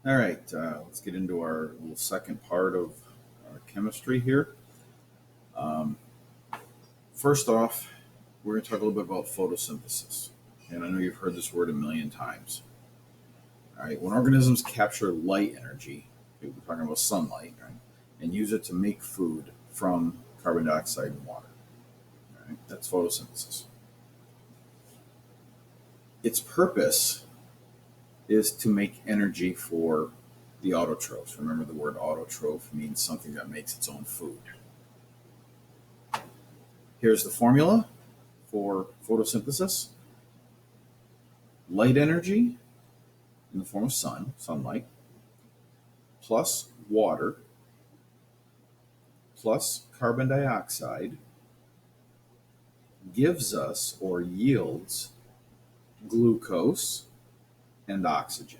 All right, let's get into our little second part of our chemistry here. Um, First off, we're going to talk a little bit about photosynthesis. And I know you've heard this word a million times. All right, when organisms capture light energy, we're talking about sunlight, right, and use it to make food from carbon dioxide and water. All right, that's photosynthesis. Its purpose is to make energy for the autotrophs. Remember, the word autotroph means something that makes its own food. Here's the formula for photosynthesis: light energy in the form of sunlight, plus water, plus carbon dioxide gives us or yields glucose and oxygen.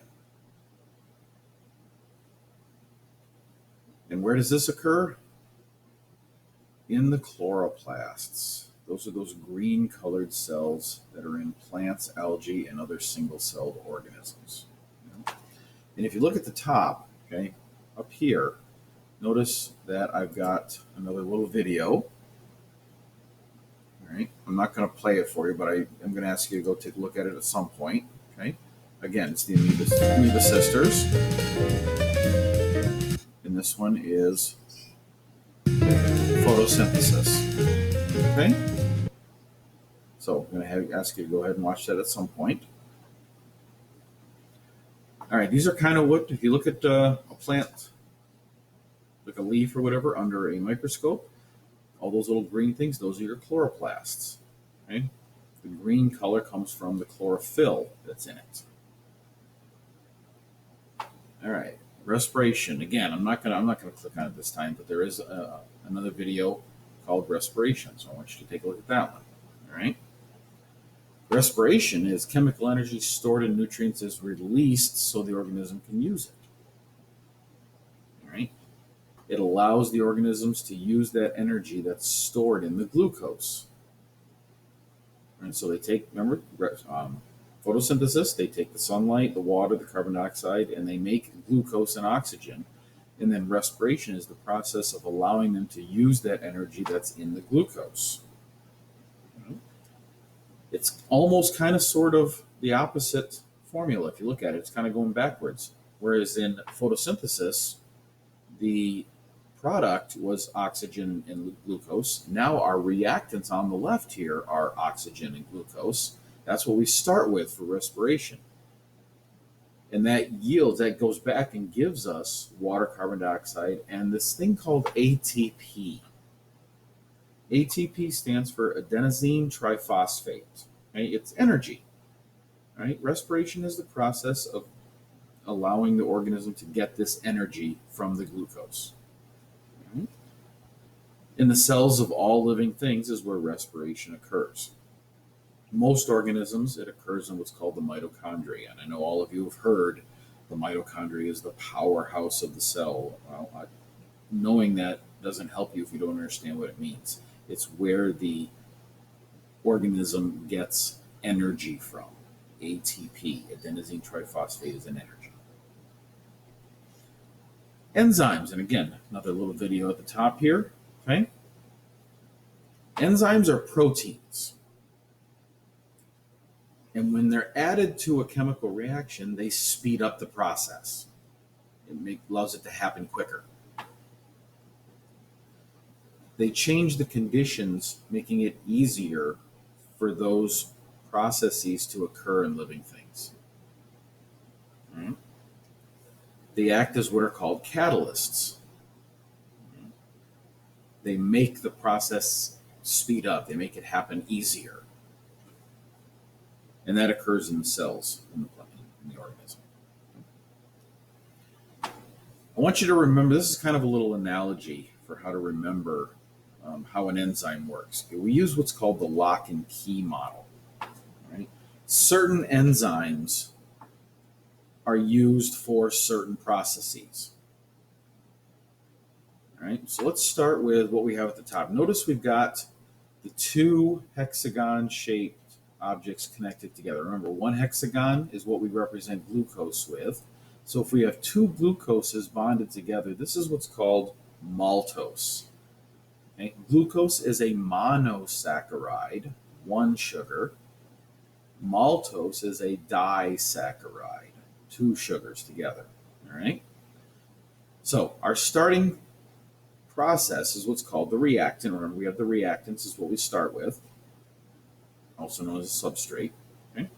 And where does this occur? In the chloroplasts. Those are those green colored cells that are in plants, algae, and other single celled organisms. And if you look at the top, okay, up here, notice that I've got another little video. All right, I'm not going to play it for you, but I am going to ask you to go take a look at it at some point. Okay, again, it's the amoeba sisters, and this one is photosynthesis. Okay, so I'm going to ask you to go ahead and watch that at some point. All right, these are kind of what, if you look at a plant, like a leaf or whatever, under a microscope, all those little green things, those are your chloroplasts. Okay? The green color comes from the chlorophyll that's in it. All right, respiration. Again, I'm not gonna click on it this time, but there is another video called Respiration, so I want you to take a look at that one. All right. Respiration is chemical energy stored in nutrients is released so the organism can use it. All right. It allows the organisms to use that energy that's stored in the glucose. And so they take, remember, photosynthesis, they take the sunlight, the water, the carbon dioxide, and they make glucose and oxygen. And then respiration is the process of allowing them to use that energy that's in the glucose. It's almost kind of sort of the opposite formula. If you look at it, it's kind of going backwards. Whereas in photosynthesis, the product was oxygen and glucose. Now our reactants on the left here are oxygen and glucose. That's what we start with for respiration. And that goes back and gives us water, carbon dioxide, and this thing called ATP. ATP stands for adenosine triphosphate. Right? It's energy. Right? Respiration is the process of allowing the organism to get this energy from the glucose. Right? In the cells of all living things is where respiration occurs. Most organisms, it occurs in what's called the mitochondria. And I know all of you have heard the mitochondria is the powerhouse of the cell. Well, knowing that doesn't help you if you don't understand what it means. It's where the organism gets energy from. ATP, adenosine triphosphate, is an energy. Enzymes, and again, another little video at the top here. Okay, enzymes are proteins, and when they're added to a chemical reaction, they speed up the process. It allows it to happen quicker. They change the conditions, making it easier for those processes to occur in living things. Right? They act as what are called catalysts. They make the process speed up. They make it happen easier. And that occurs in the cells in the organism. I want you to remember, this is kind of a little analogy for how to remember how an enzyme works. We use what's called the lock and key model. Right? Certain enzymes are used for certain processes. All right, so let's start with what we have at the top. Notice we've got the two hexagon-shaped objects connected together. Remember, one hexagon is what we represent glucose with. So if we have two glucoses bonded together, this is what's called maltose. Okay? Glucose is a monosaccharide, one sugar. Maltose is a disaccharide, two sugars together. All right. So our starting process is what's called the reactant. Remember, we have the reactants is what we start with, also known as a substrate. Okay?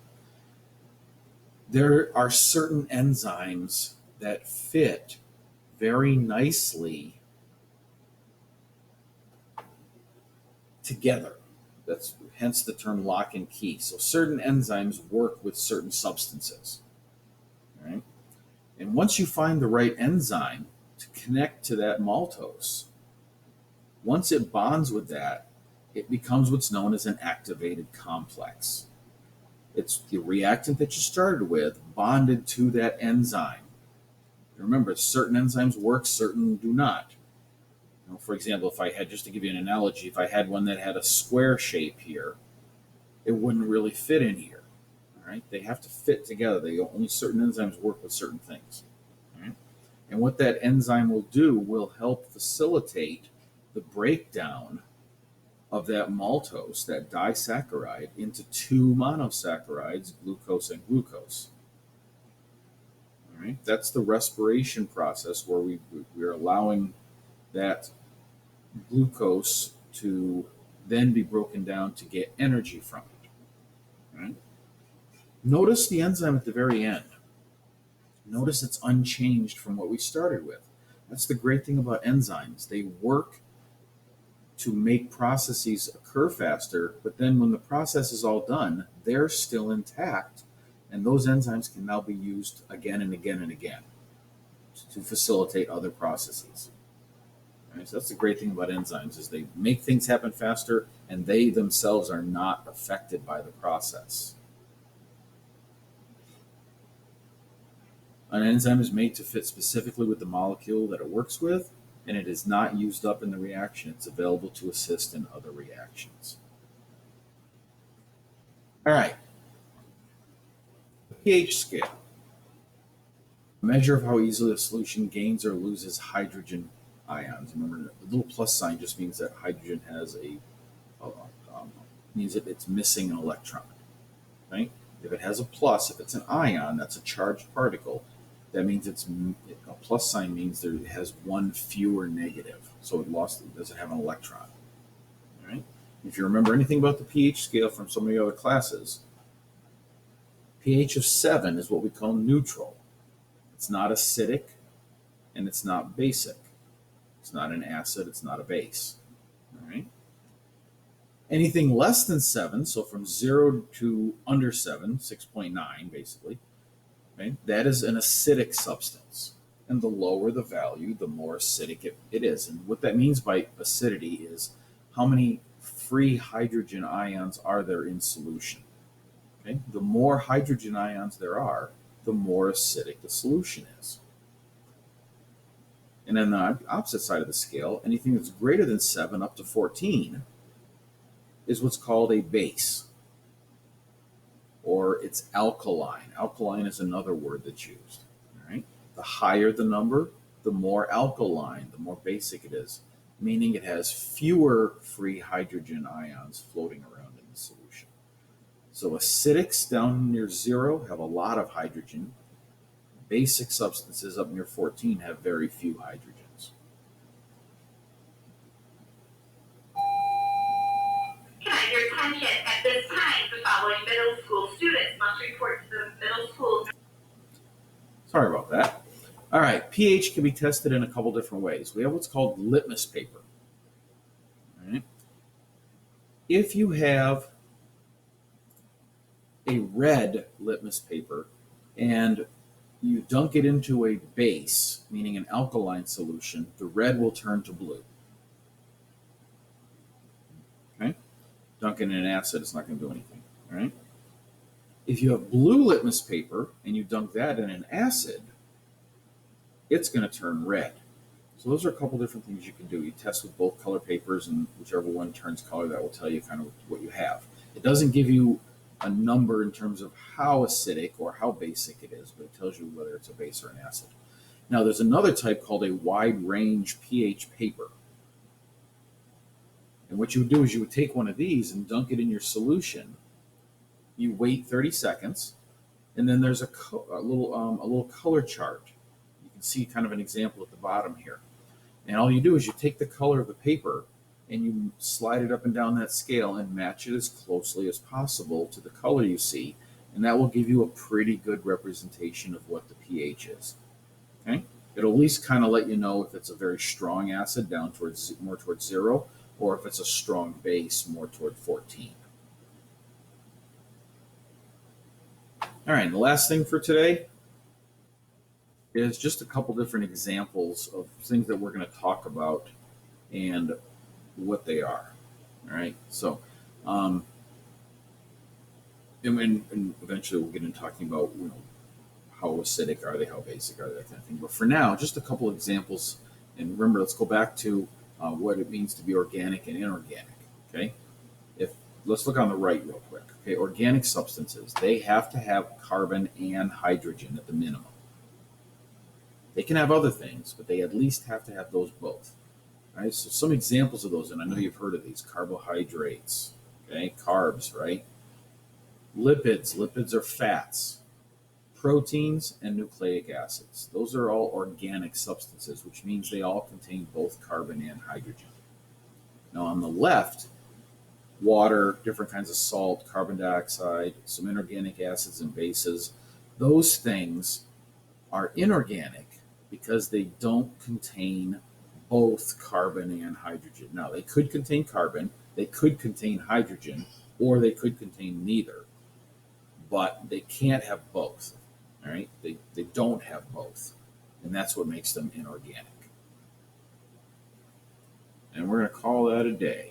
There are certain enzymes that fit very nicely together. That's hence the term lock and key. So certain enzymes work with certain substances. All right? And once you find the right enzyme to connect to that maltose, once it bonds with that, it becomes what's known as an activated complex. It's the reactant that you started with bonded to that enzyme. Remember, certain enzymes work, certain do not. You know, for example, if I had, just to give you an analogy, if I had one that had a square shape here, it wouldn't really fit in here. All right, they have to fit together. Only certain enzymes work with certain things. All right? And what that enzyme will do will help facilitate the breakdown of that maltose, that disaccharide, into two monosaccharides, glucose and glucose. All right, that's the respiration process where we're allowing that glucose to then be broken down to get energy from it. All right? Notice the enzyme at the very end. Notice it's unchanged from what we started with. That's the great thing about enzymes. They work to make processes occur faster, but then when the process is all done, they're still intact, and those enzymes can now be used again and again and again to facilitate other processes. Right? So that's the great thing about enzymes is they make things happen faster, and they themselves are not affected by the process. An enzyme is made to fit specifically with the molecule that it works with, and it is not used up in the reaction. It's available to assist in other reactions. All right. The pH scale. A measure of how easily a solution gains or loses hydrogen ions. Remember, the little plus sign just means that hydrogen has means that it's missing an electron. Right? If it has a plus, if it's an ion, that's a charged particle. That means a plus sign means there it has one fewer negative, so it doesn't have an electron. All right. If you remember anything about the pH scale from some of the other classes, pH of 7 is what we call neutral. It's not acidic, and it's not basic. It's not an acid. It's not a base. All right. Anything less than 7, so from 0 to under 7, 6.9 basically. Right? That is an acidic substance. And the lower the value, the more acidic it is. And what that means by acidity is how many free hydrogen ions are there in solution. Okay? The more hydrogen ions there are, the more acidic the solution is. And on the opposite side of the scale, anything that's greater than 7 up to 14 is what's called a base. Or it's alkaline. Alkaline is another word that's used. All right? The higher the number, the more alkaline, the more basic it is, meaning it has fewer free hydrogen ions floating around in the solution. So acidics down near 0 have a lot of hydrogen. Basic substances up near 14 have very few hydrogens. Your attention at this time. The following middle school students must report to the middle school. Sorry about that. All right, pH can be tested in a couple different ways. We have what's called litmus paper. All right. If you have a red litmus paper and you dunk it into a base, meaning an alkaline solution, the red will turn to blue. Okay? Dunk it in an acid, it's not going to do anything. All right? If you have blue litmus paper and you dunk that in an acid, it's going to turn red. So those are a couple different things you can do. You test with both color papers, and whichever one turns color, that will tell you kind of what you have. It doesn't give you a number in terms of how acidic or how basic it is, but it tells you whether it's a base or an acid. Now, there's another type called a wide range pH paper. And what you would do is you would take one of these and dunk it in your solution. You wait 30 seconds, and then there's a little color chart. You can see kind of an example at the bottom here. And all you do is you take the color of the paper and you slide it up and down that scale and match it as closely as possible to the color you see, and that will give you a pretty good representation of what the pH is. Okay? It'll at least kind of let you know if it's a very strong acid down more towards 0, or if it's a strong base more toward 14. All right, and the last thing for today is just a couple different examples of things that we're going to talk about and what they are. All right, so and eventually we'll get into talking about how acidic are they, how basic are they, that kind of thing. But for now, just a couple of examples. And remember, let's go back to what it means to be organic and inorganic. Okay, let's look on the right real quick. Okay, organic substances, they have to have carbon and hydrogen at the minimum. They can have other things, but they at least have to have those both. All right, so some examples of those, and I know you've heard of these: carbohydrates, okay, carbs, right? Lipids are fats. Proteins and nucleic acids. Those are all organic substances, which means they all contain both carbon and hydrogen. Now on the left, water, different kinds of salt, carbon dioxide, some inorganic acids and bases. Those things are inorganic because they don't contain both carbon and hydrogen. Now, they could contain carbon, they could contain hydrogen, or they could contain neither, but they can't have both. All right, they don't have both, and that's what makes them inorganic. And we're going to call that a day.